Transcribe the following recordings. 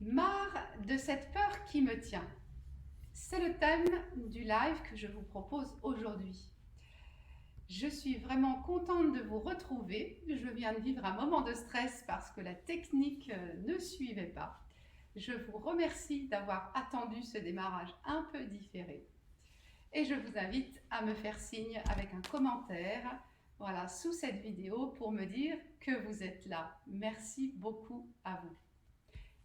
Marre de cette peur qui me tient. C'est le thème du live que je vous propose aujourd'hui. Je suis vraiment contente de vous retrouver. Je viens de vivre un moment de stress parce que la technique ne suivait pas. Je vous remercie d'avoir attendu ce démarrage un peu différé. Et je vous invite à me faire signe avec un commentaire, voilà, sous cette vidéo pour me dire que vous êtes là. Merci beaucoup à vous.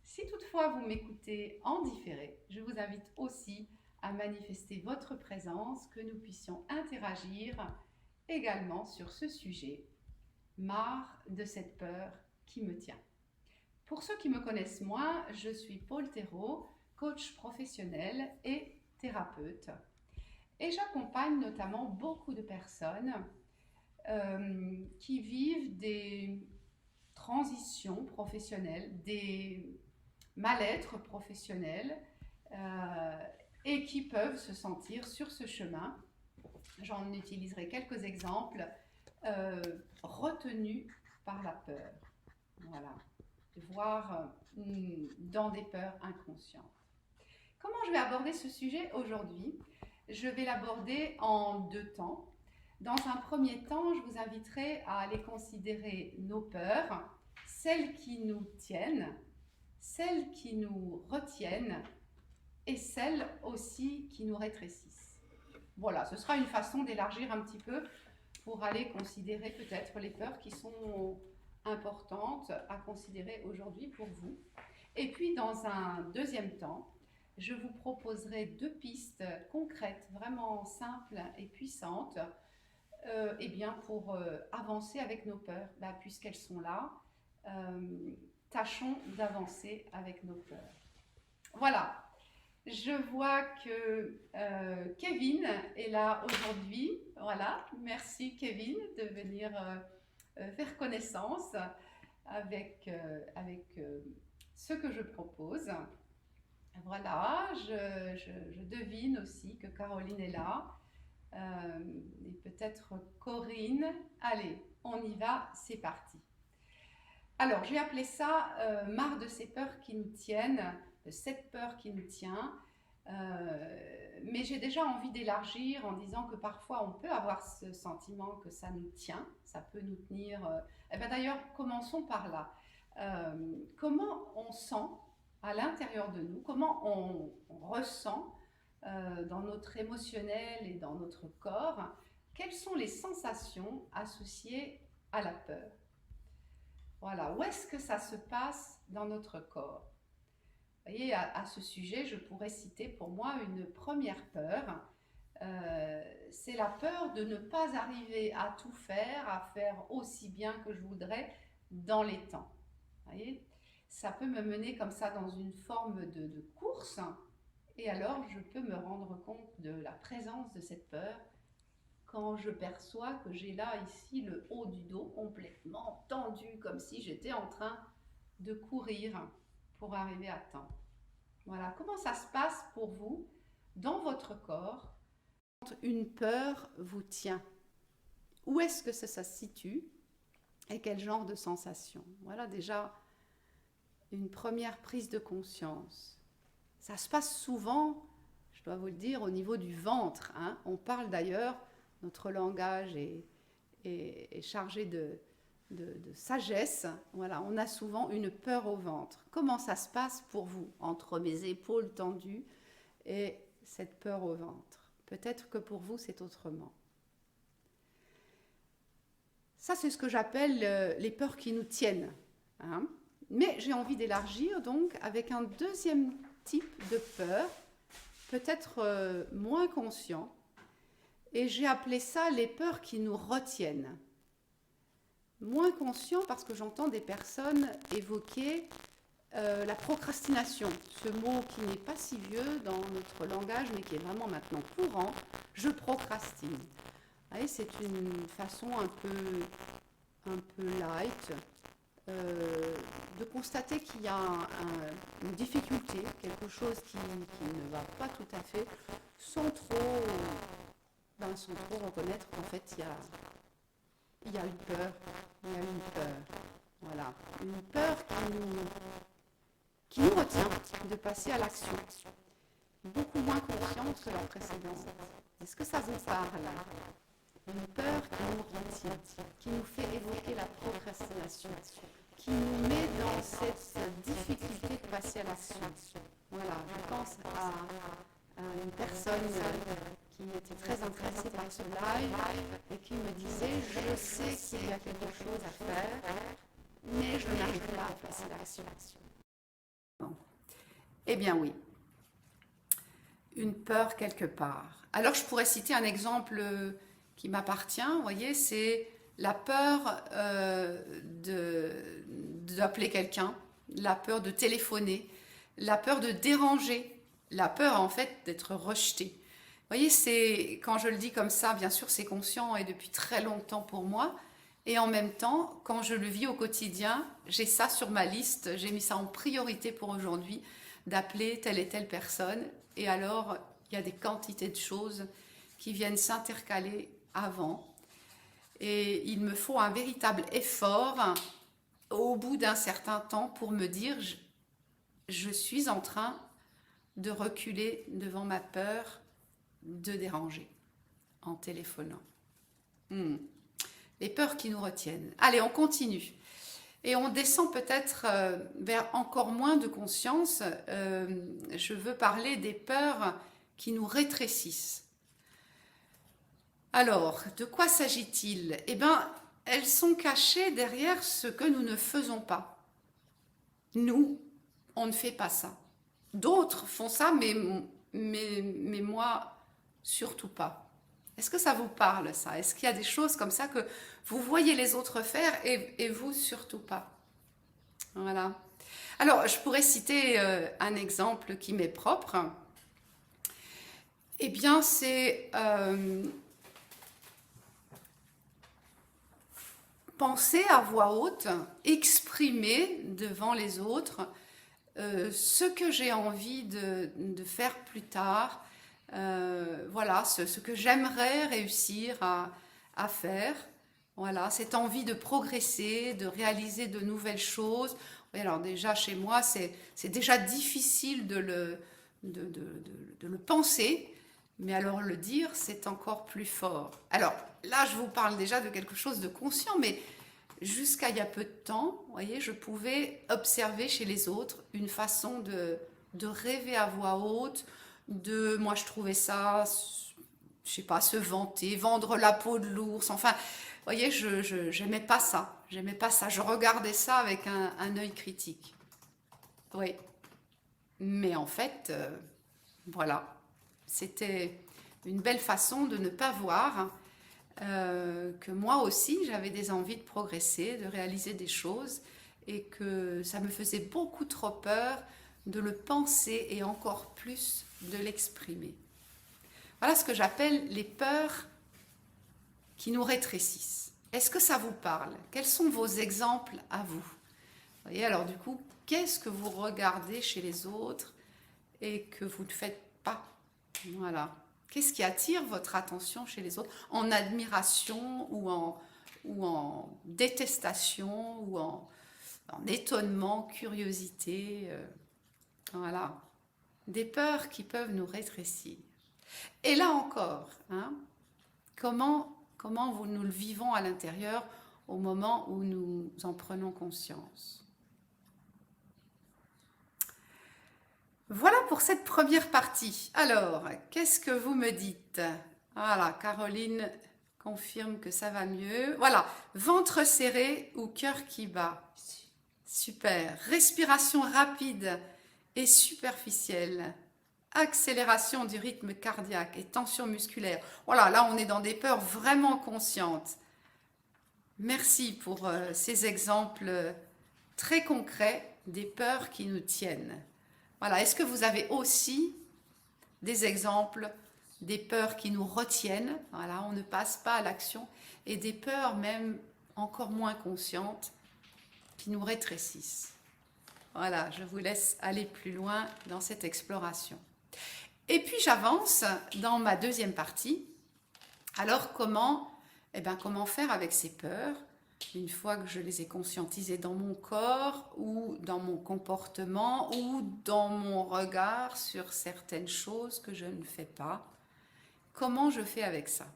Si toutefois vous m'écoutez en différé, je vous invite aussi à manifester votre présence, que nous puissions interagir également sur ce sujet. Marre de cette peur qui me tient. Pour ceux qui me connaissent moins, je suis Paul Thérault, coach professionnel et thérapeute. Et j'accompagne notamment beaucoup de personnes qui vivent des transitions professionnelles, des mal-être professionnel et qui peuvent se sentir sur ce chemin. J'en utiliserai quelques exemples retenus par la peur. Voilà, voire dans des peurs inconscientes. Comment je vais aborder ce sujet aujourd'hui? Je vais l'aborder en deux temps. Dans un premier temps, je vous inviterai à aller considérer nos peurs, celles qui nous tiennent, celles qui nous retiennent et celles aussi qui nous rétrécissent. Voilà, ce sera une façon d'élargir un petit peu pour aller considérer peut-être les peurs qui sont importantes à considérer aujourd'hui pour vous. Et puis dans un deuxième temps, je vous proposerai deux pistes concrètes, vraiment simples et puissantes, eh bien pour avancer avec nos peurs, puisqu'elles sont là. Tâchons d'avancer avec nos peurs. Voilà, je vois que Kevin est là aujourd'hui. Voilà, merci Kevin de venir faire connaissance avec ce que je propose. Voilà, je devine aussi que Caroline est là. Et peut-être Corinne. Allez, on y va, c'est parti. Alors, j'ai appelé ça marre de ces peurs qui nous tiennent, de cette peur qui nous tient. Mais j'ai déjà envie d'élargir en disant que parfois on peut avoir ce sentiment que ça nous tient, ça peut nous tenir. D'ailleurs, commençons par là. Comment on sent à l'intérieur de nous, comment on ressent dans notre émotionnel et dans notre corps, quelles sont les sensations associées à la peur? Voilà, où est-ce que ça se passe dans notre corps? Vous voyez, à ce sujet, je pourrais citer pour moi une première peur. C'est la peur de ne pas arriver à tout faire, à faire aussi bien que je voudrais dans les temps. Vous voyez, ça peut me mener comme ça dans une forme de course, et alors je peux me rendre compte de la présence de cette peur quand je perçois que j'ai là ici le haut du dos complètement tendu, comme si j'étais en train de courir pour arriver à temps. Voilà, comment ça se passe pour vous dans votre corps quand une peur vous tient? Où est-ce que ça se situe et quel genre de sensation? Voilà déjà une première prise de conscience. Ça se passe souvent, je dois vous le dire, au niveau du ventre. On parle d'ailleurs, notre langage est chargé de sagesse. Voilà, on a souvent une peur au ventre. Comment ça se passe pour vous entre mes épaules tendues et cette peur au ventre? Peut-être que pour vous c'est autrement. Ça, c'est ce que j'appelle les peurs qui nous tiennent. Mais j'ai envie d'élargir donc avec un deuxième type de peur, peut-être moins conscient, et j'ai appelé ça les peurs qui nous retiennent. Moins conscient parce que j'entends des personnes évoquer la procrastination, ce mot qui n'est pas si vieux dans notre langage mais qui est vraiment maintenant courant. Je procrastine. Vous voyez, c'est une façon un peu light de constater qu'il y a une difficulté, quelque chose qui ne va pas tout à fait, sans trop reconnaître qu'en fait il y a une peur, voilà, une peur qui nous retient de passer à l'action. Beaucoup moins confiante que la précédente. Est-ce que ça vous parle? Une peur qui nous retient, qui nous fait évoquer la procrastination, qui nous met dans cette difficulté de passer à l'action. Voilà, je pense à une personne qui était très intéressée par ce live et qui me disait: je sais qu'il y a quelque chose à faire, mais je n'arrive pas à passer à l'action. Bon. Eh bien oui, une peur quelque part. Alors je pourrais citer un exemple qui m'appartient, vous voyez, c'est la peur d'appeler quelqu'un, la peur de téléphoner, la peur de déranger, la peur en fait d'être rejeté. Vous voyez, c'est, quand je le dis comme ça, bien sûr c'est conscient et depuis très longtemps pour moi, et en même temps, quand je le vis au quotidien, j'ai ça sur ma liste, j'ai mis ça en priorité pour aujourd'hui, d'appeler telle et telle personne, et alors il y a des quantités de choses qui viennent s'intercaler avant, et il me faut un véritable effort au bout d'un certain temps pour me dire: je suis en train de reculer devant ma peur de déranger en téléphonant. Les peurs qui nous retiennent. Allez, on continue. Et on descend peut-être vers encore moins de conscience. Je veux parler des peurs qui nous rétrécissent. Alors, de quoi s'agit-il? Eh bien, elles sont cachées derrière ce que nous ne faisons pas. Nous, on ne fait pas ça. D'autres font ça, mais moi, surtout pas. Est-ce que ça vous parle, ça? Est-ce qu'il y a des choses comme ça que vous voyez les autres faire et vous, surtout pas? Voilà. Alors, je pourrais citer un exemple qui m'est propre. Eh bien, c'est penser à voix haute, exprimer devant les autres ce que j'ai envie de faire plus tard, voilà, ce que j'aimerais réussir à faire. Voilà, cette envie de progresser, de réaliser de nouvelles choses. Oui, alors déjà, chez moi, c'est déjà difficile de le penser, mais alors le dire, c'est encore plus fort. Alors là, je vous parle déjà de quelque chose de conscient, mais jusqu'à il y a peu de temps, vous voyez, je pouvais observer chez les autres une façon de rêver à voix haute, moi je trouvais ça, je sais pas, se vanter, vendre la peau de l'ours, enfin, vous voyez, j'aimais pas ça, je regardais ça avec un œil critique. Oui, mais en fait, voilà, c'était une belle façon de ne pas voir que moi aussi j'avais des envies de progresser, de réaliser des choses, et que ça me faisait beaucoup trop peur de le penser et encore plus de l'exprimer. Voilà ce que j'appelle les peurs qui nous rétrécissent. Est-ce que ça vous parle? Quels sont vos exemples à vous? Vous voyez, alors du coup, qu'est-ce que vous regardez chez les autres et que vous ne faites pas? Voilà. Qu'est-ce qui attire votre attention chez les autres? En admiration ou en détestation ou en étonnement, curiosité, voilà. Des peurs qui peuvent nous rétrécir. Et là encore, hein, comment nous le vivons à l'intérieur au moment où nous en prenons conscience? Voilà pour cette première partie. Alors, qu'est-ce que vous me dites? Voilà, Caroline confirme que ça va mieux. Voilà, ventre serré ou cœur qui bat? Super. Respiration rapide et superficielle. Accélération du rythme cardiaque et tension musculaire. Voilà, là on est dans des peurs vraiment conscientes. Merci pour ces exemples très concrets des peurs qui nous tiennent. Voilà, est-ce que vous avez aussi des exemples des peurs qui nous retiennent? Voilà, on ne passe pas à l'action, et des peurs même encore moins conscientes qui nous rétrécissent. Voilà, je vous laisse aller plus loin dans cette exploration. Et puis j'avance dans ma deuxième partie. Alors comment faire avec ces peurs? une fois que je les ai conscientisés dans mon corps ou dans mon comportement ou dans mon regard sur certaines choses que je ne fais pas, comment je fais avec ça?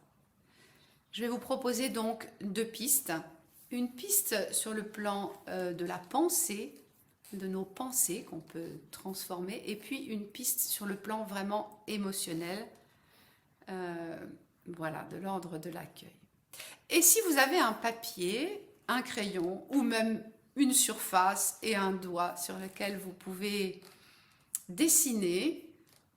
Je vais vous proposer donc 2 pistes. Une piste sur le plan de la pensée, de nos pensées qu'on peut transformer, et puis une piste sur le plan vraiment émotionnel, voilà, de l'ordre de l'accueil. Et si vous avez un papier, un crayon ou même une surface et un doigt sur lequel vous pouvez dessiner,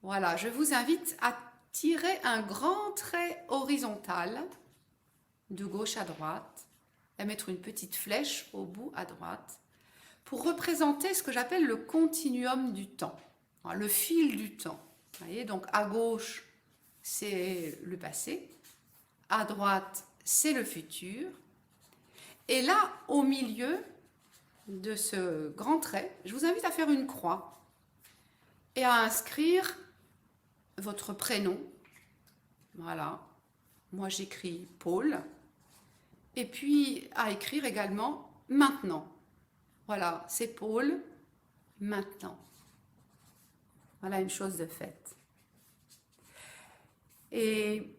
voilà, je vous invite à tirer un grand trait horizontal de gauche à droite, à mettre une petite flèche au bout à droite pour représenter ce que j'appelle le continuum du temps, le fil du temps. Vous voyez, donc à gauche, c'est le passé, à droite, c'est le futur. Et là, au milieu de ce grand trait, je vous invite à faire une croix et à inscrire votre prénom. Voilà, moi j'écris Paul. Et puis à écrire également maintenant. Voilà, c'est Paul, maintenant. Voilà une chose de faite. Et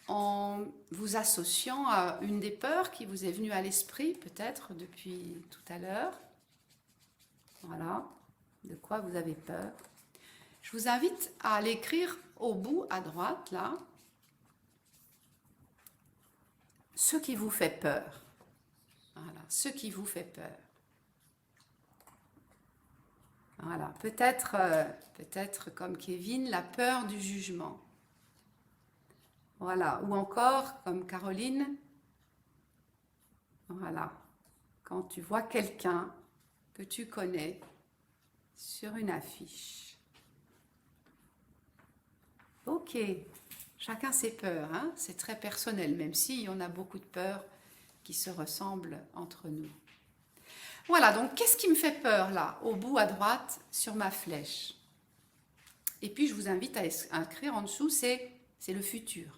en vous associant à une des peurs qui vous est venue à l'esprit, peut-être depuis tout à l'heure, voilà, de quoi vous avez peur, je vous invite à l'écrire au bout à droite, là, ce qui vous fait peur. Voilà, ce qui vous fait peur. Voilà, peut-être comme Kevin, la peur du jugement. Voilà, ou encore comme Caroline, voilà, quand tu vois quelqu'un que tu connais sur une affiche. Ok, chacun ses peurs, hein? C'est très personnel, même si on a beaucoup de peurs qui se ressemblent entre nous. Voilà, donc qu'est-ce qui me fait peur là, au bout à droite, sur ma flèche? Et puis je vous invite à écrire en dessous, c'est le futur.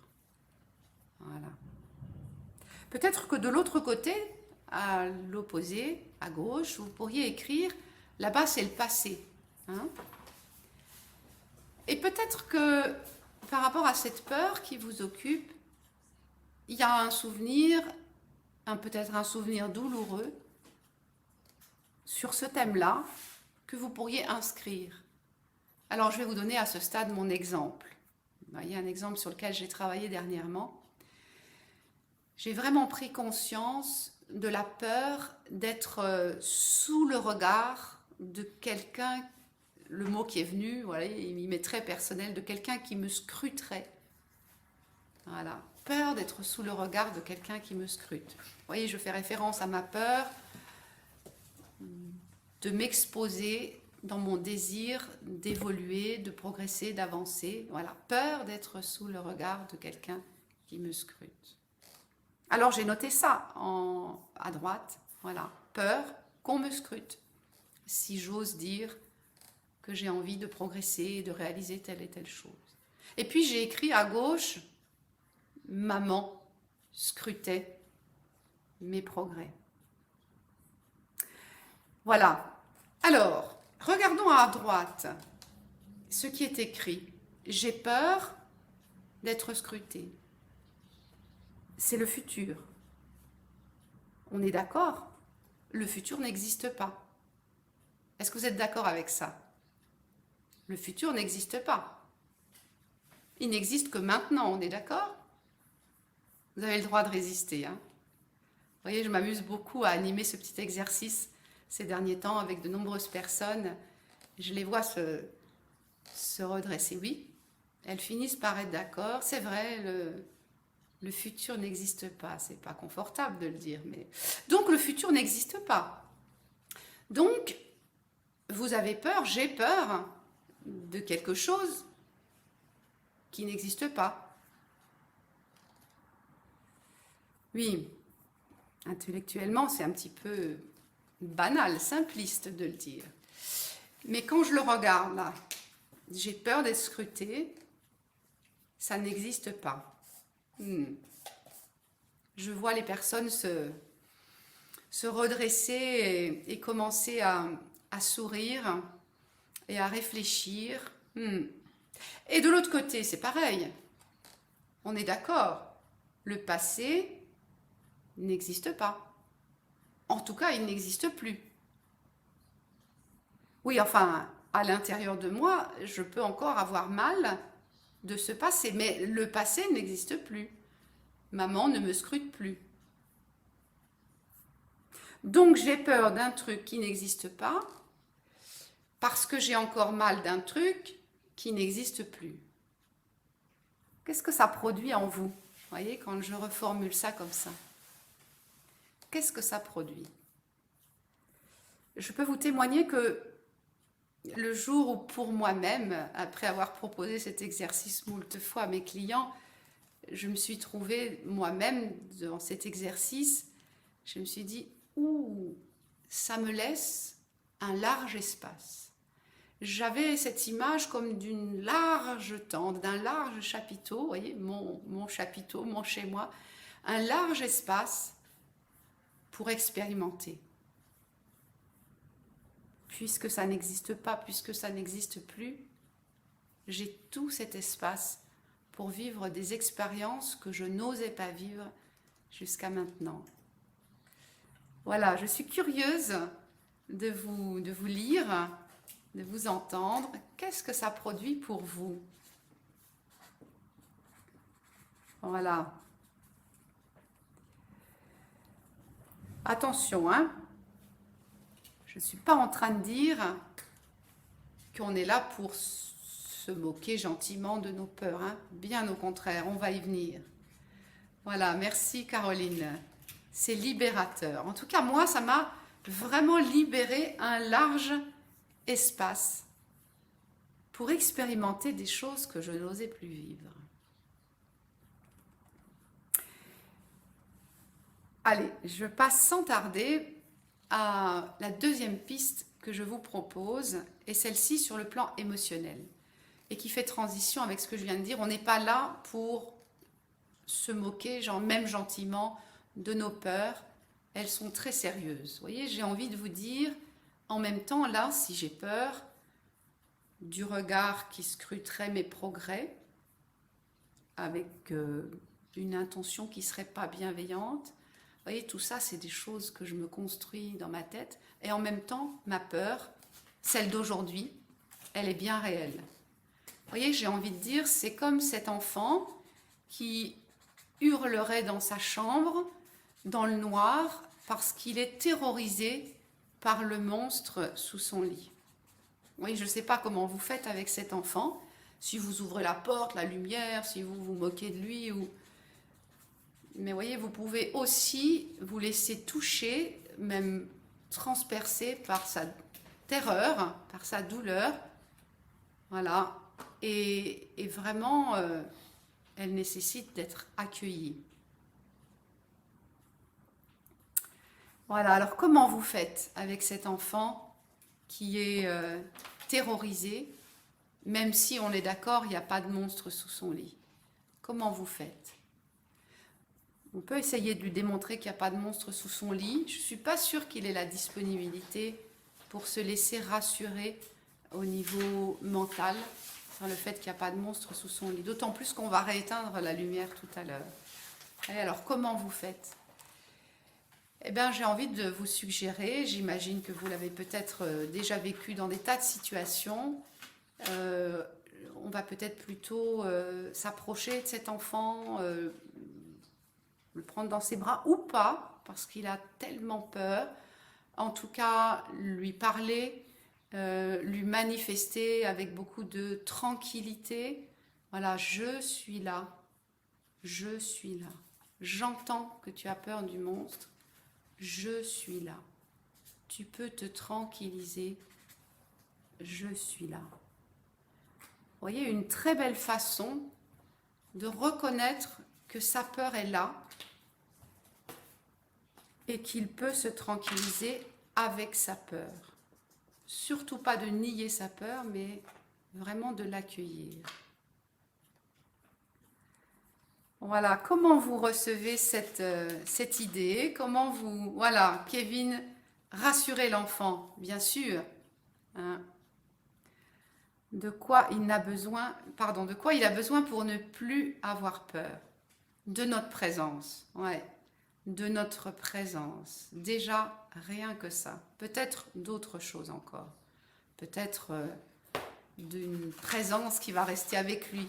Voilà. Peut-être que de l'autre côté, à l'opposé, à gauche, vous pourriez écrire, là-bas c'est le passé. Hein? Et peut-être que par rapport à cette peur qui vous occupe, il y a un souvenir, peut-être un souvenir douloureux, sur ce thème-là, que vous pourriez inscrire. Alors je vais vous donner à ce stade mon exemple. Il y a un exemple sur lequel j'ai travaillé dernièrement. J'ai vraiment pris conscience de la peur d'être sous le regard de quelqu'un, le mot qui est venu, voilà, il m'est très personnel, de quelqu'un qui me scruterait. Voilà, peur d'être sous le regard de quelqu'un qui me scrute. Vous voyez, je fais référence à ma peur de m'exposer dans mon désir d'évoluer, de progresser, d'avancer. Voilà, peur d'être sous le regard de quelqu'un qui me scrute. Alors j'ai noté ça à droite, voilà, peur qu'on me scrute, si j'ose dire que j'ai envie de progresser, de réaliser telle et telle chose. Et puis j'ai écrit à gauche, maman scrutait mes progrès. Voilà, alors regardons à droite ce qui est écrit. J'ai peur d'être scrutée. C'est le futur. On est d'accord? Le futur n'existe pas. Est-ce que vous êtes d'accord avec ça? Le futur n'existe pas. Il n'existe que maintenant, on est d'accord? Vous avez le droit de résister. Hein? Vous voyez, je m'amuse beaucoup à animer ce petit exercice ces derniers temps avec de nombreuses personnes. Je les vois se redresser. Oui, elles finissent par être d'accord. C'est vrai, le futur n'existe pas. C'est pas confortable de le dire, mais donc le futur n'existe pas. Donc vous avez peur, j'ai peur de quelque chose qui n'existe pas. Oui, intellectuellement, c'est un petit peu banal, simpliste de le dire. Mais quand je le regarde là, j'ai peur d'être scrutée, ça n'existe pas. Je vois les personnes se redresser et commencer à sourire et à réfléchir. Et de l'autre côté, c'est pareil. On est d'accord. Le passé n'existe pas. En tout cas, il n'existe plus. Oui, enfin, à l'intérieur de moi, je peux encore avoir mal de ce passé, mais le passé n'existe plus. Maman ne me scrute plus. Donc j'ai peur d'un truc qui n'existe pas parce que j'ai encore mal d'un truc qui n'existe plus. Qu'est-ce que ça produit en vous? Vous voyez, quand je reformule ça comme ça. Qu'est-ce que ça produit? Je peux vous témoigner que le jour où pour moi-même, après avoir proposé cet exercice moult fois à mes clients, je me suis trouvée moi-même dans cet exercice, je me suis dit, ouh, ça me laisse un large espace. J'avais cette image comme d'une large tente, d'un large chapiteau, vous voyez, mon chapiteau, mon chez-moi, un large espace pour expérimenter. Puisque ça n'existe pas, puisque ça n'existe plus, j'ai tout cet espace pour vivre des expériences que je n'osais pas vivre jusqu'à maintenant. Voilà, je suis curieuse de vous lire, de vous entendre. Qu'est-ce que ça produit pour vous? Voilà. Attention, hein. Je ne suis pas en train de dire qu'on est là pour se moquer gentiment de nos peurs, hein. Bien au contraire, on va y venir. Voilà, merci Caroline. C'est libérateur. En tout cas, moi, ça m'a vraiment libéré un large espace pour expérimenter des choses que je n'osais plus vivre. Allez, je passe sans tarder à la deuxième piste que je vous propose, et celle-ci sur le plan émotionnel, et qui fait transition avec ce que je viens de dire. On n'est pas là pour se moquer, genre même gentiment, de nos peurs. Elles sont très sérieuses. Vous voyez, j'ai envie de vous dire, en même temps, là, si j'ai peur du regard qui scruterait mes progrès, avec une intention qui ne serait pas bienveillante, vous voyez, tout ça, c'est des choses que je me construis dans ma tête. Et en même temps, ma peur, celle d'aujourd'hui, elle est bien réelle. Vous voyez, j'ai envie de dire, c'est comme cet enfant qui hurlerait dans sa chambre, dans le noir, parce qu'il est terrorisé par le monstre sous son lit. Oui, je ne sais pas comment vous faites avec cet enfant, si vous ouvrez la porte, la lumière, si vous vous moquez de lui, ou... Mais voyez, vous pouvez aussi vous laisser toucher, même transpercer par sa terreur, par sa douleur. Voilà. Et vraiment, elle nécessite d'être accueillie. Voilà, alors comment vous faites avec cet enfant qui est terrorisé, même si on est d'accord, il n'y a pas de monstre sous son lit? Comment vous faites? On peut essayer de lui démontrer qu'il n'y a pas de monstre sous son lit. Je ne suis pas sûre qu'il ait la disponibilité pour se laisser rassurer au niveau mental sur le fait qu'il n'y a pas de monstre sous son lit. D'autant plus qu'on va rééteindre la lumière tout à l'heure. Et alors, comment vous faites? Eh bien, j'ai envie de vous suggérer, j'imagine que vous l'avez peut-être déjà vécu dans des tas de situations, on va peut-être plutôt s'approcher de cet enfant, le prendre dans ses bras ou pas, parce qu'il a tellement peur. En tout cas, lui parler, lui manifester avec beaucoup de tranquillité. Voilà, je suis là, je suis là. J'entends que tu as peur du monstre, je suis là. Tu peux te tranquilliser, je suis là. Vous voyez, une très belle façon de reconnaître que sa peur est là et qu'il peut se tranquilliser avec sa peur. Surtout pas de nier sa peur, mais vraiment de l'accueillir. Voilà, comment vous recevez cette idée? Comment vous... Voilà, Kevin, rassurez l'enfant, bien sûr. Hein. De quoi il n'a besoin, pardon, de quoi il a besoin pour ne plus avoir peur? De notre présence, ouais, de notre présence. Déjà, rien que ça. Peut-être d'autres choses encore. Peut-être d'une présence qui va rester avec lui.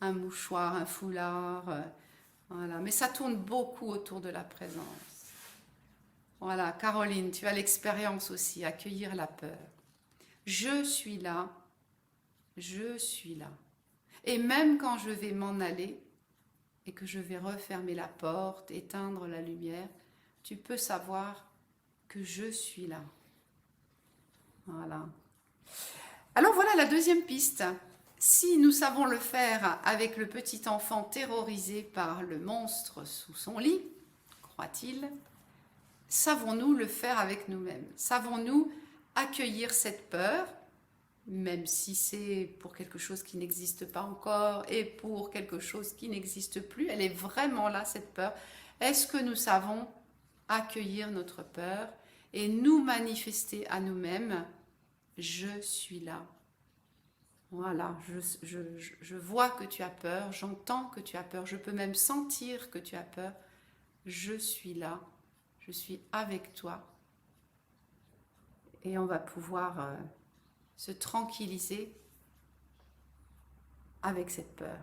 Un mouchoir, un foulard, voilà. Mais ça tourne beaucoup autour de la présence. Voilà, Caroline, tu as l'expérience aussi, accueillir la peur. Je suis là, je suis là. Et même quand je vais m'en aller et que je vais refermer la porte, éteindre la lumière, tu peux savoir que je suis là. Voilà. Alors voilà la deuxième piste. Si nous savons le faire avec le petit enfant terrorisé par le monstre sous son lit, croit-il, savons-nous le faire avec nous-mêmes? Savons-nous accueillir cette peur, même si c'est pour quelque chose qui n'existe pas encore et pour quelque chose qui n'existe plus? Elle est vraiment là, cette peur. Est-ce que nous savons accueillir notre peur et nous manifester à nous-mêmes? Je suis là. Voilà, je vois que tu as peur, j'entends que tu as peur, je peux même sentir que tu as peur. Je suis là, je suis avec toi. Et on va pouvoir se tranquilliser avec cette peur.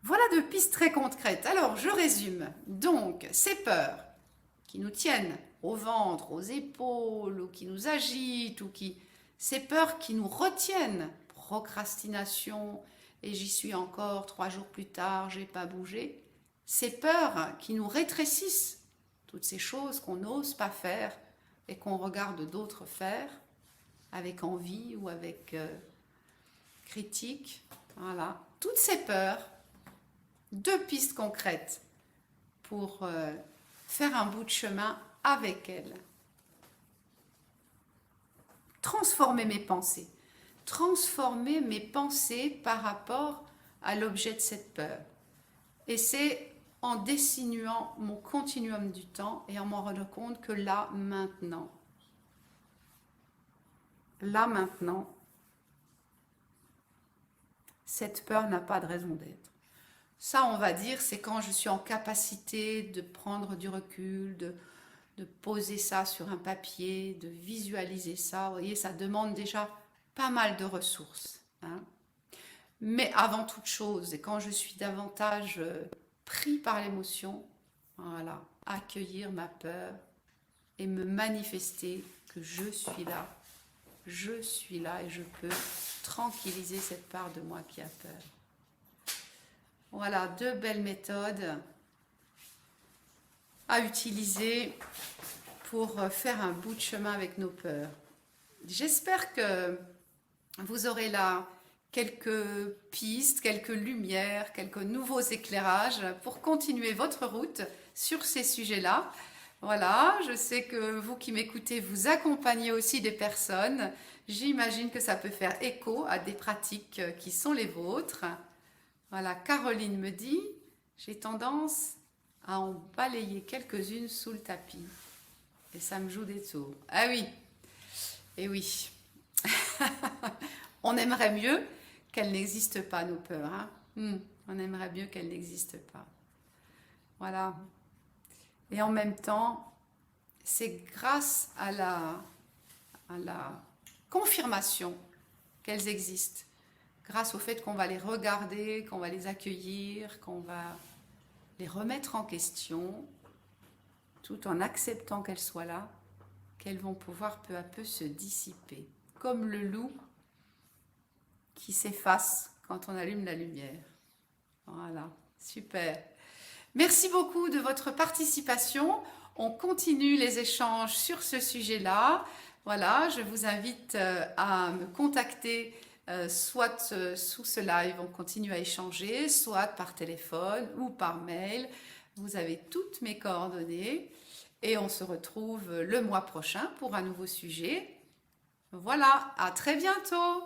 Voilà deux pistes très concrètes. Alors, je résume. Donc, ces peurs qui nous tiennent au ventre, aux épaules, ou qui nous agitent, ou qui... Ces peurs qui nous retiennent, procrastination, et j'y suis encore 3 jours plus tard, j'ai pas bougé. Ces peurs qui nous rétrécissent, toutes ces choses qu'on n'ose pas faire et qu'on regarde d'autres faire, avec envie ou avec critique. Voilà, toutes ces peurs, deux pistes concrètes pour faire un bout de chemin avec elles. Transformer mes pensées. Transformer mes pensées par rapport à l'objet de cette peur. Et c'est en dessinuant mon continuum du temps et en m'en rendant compte que là, maintenant, cette peur n'a pas de raison d'être. Ça, on va dire, c'est quand je suis en capacité de prendre du recul, de poser ça sur un papier, de visualiser ça. Vous voyez, ça demande déjà pas mal de ressources. Hein. Mais avant toute chose, et quand je suis davantage pris par l'émotion, voilà, accueillir ma peur et me manifester que je suis là et je peux tranquilliser cette part de moi qui a peur. Voilà, deux belles méthodes à utiliser pour faire un bout de chemin avec nos peurs. J'espère que vous aurez là quelques pistes, quelques lumières, quelques nouveaux éclairages pour continuer votre route sur ces sujets-là. Voilà, je sais que vous qui m'écoutez, vous accompagnez aussi des personnes. J'imagine que ça peut faire écho à des pratiques qui sont les vôtres. Voilà, Caroline me dit, j'ai tendance à en balayer quelques-unes sous le tapis. Et ça me joue des tours. Ah oui, et oui. On aimerait mieux qu'elles n'existent pas, nos peurs. Hein. On aimerait mieux qu'elles n'existent pas. Voilà. Et en même temps, c'est grâce à la confirmation qu'elles existent, grâce au fait qu'on va les regarder, qu'on va les accueillir, qu'on va les remettre en question, tout en acceptant qu'elles soient là, qu'elles vont pouvoir peu à peu se dissiper, comme le loup qui s'efface quand on allume la lumière. Voilà, super. Merci beaucoup de votre participation. On continue les échanges sur ce sujet-là. Voilà, je vous invite à me contacter soit sous ce live, on continue à échanger, soit par téléphone ou par mail. Vous avez toutes mes coordonnées et on se retrouve le mois prochain pour un nouveau sujet. Voilà, à très bientôt!